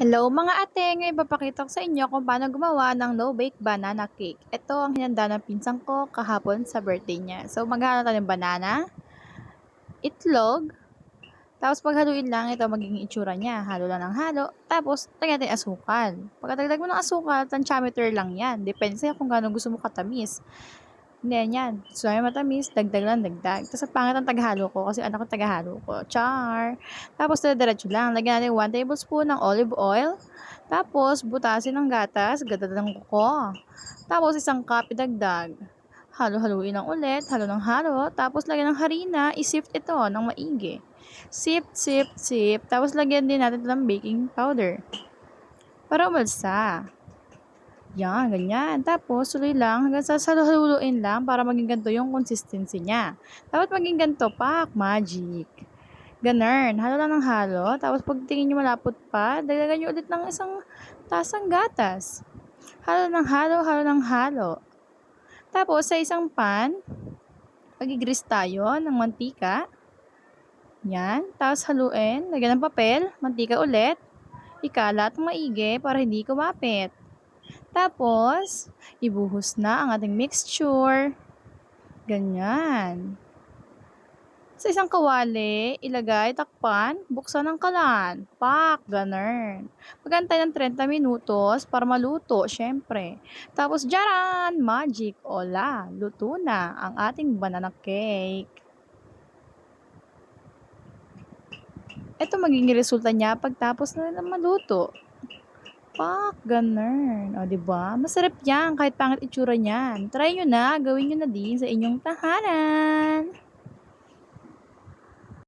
Hello mga ate, ngayon ipapakita ko sa inyo kung paano gumawa ng no-bake banana cake. Ito ang hinanda ng pinsan ko kahapon sa birthday niya. So maghahalo tayo ng banana, itlog, tapos paghaluin lang ito magiging itsura niya. Halo lang ng halo, tapos lagyan natin asukal. Pagkatagdag mo ng asukal, tansyameter lang yan. Depende sa'yo kung gaano gusto mo katamis. Hindi yan. Gusto namin matamis, dagdag lang dagdag. Tapos ang pangit ang taghalo ko kasi anak ko taghalo ko. Char! Tapos diretso lang. Lagyan natin 1 tablespoon ng olive oil. Tapos butasin ng gatas, gata ng kuko. Tapos isang cup idagdag. Halo-haluin lang ulit, halo ng halo. Tapos lagyan ng harina, isift ito ng maigi. Sip, sip, sip. Tapos lagyan din natin ito ng baking powder. Para umalsa. Yan, ganyan. Tapos, tuloy lang hanggang sa halu-haluin lang para maging ganito yung consistency niya. Dapat maging ganito, pak, magic. Ganun, halo lang ng halo. Tapos, pag tingin nyo malapot pa, dagdagan nyo ulit ng isang tasang gatas. Halo ng halo, halo ng halo. Tapos, sa isang pan, magigrease tayo ng mantika. Yan. Tapos, haluin. Lagyan ng papel, mantika ulit. Ikalat ng maigi para hindi kumapit. Tapos, ibuhos na ang ating mixture. Ganyan. Sa isang kawali, ilagay, takpan, buksan ng kalan. Pak, ganun. Magantay ng 30 minutos para maluto, syempre. Tapos, jaran! Magic! Ola, luto na ang ating banana cake. Ito magiging resulta niya pagtapos na maluto. Pak, ganun. O, diba? Masarap yan kahit pangit itsura niyan. Try nyo na, gawin nyo na din sa inyong tahanan.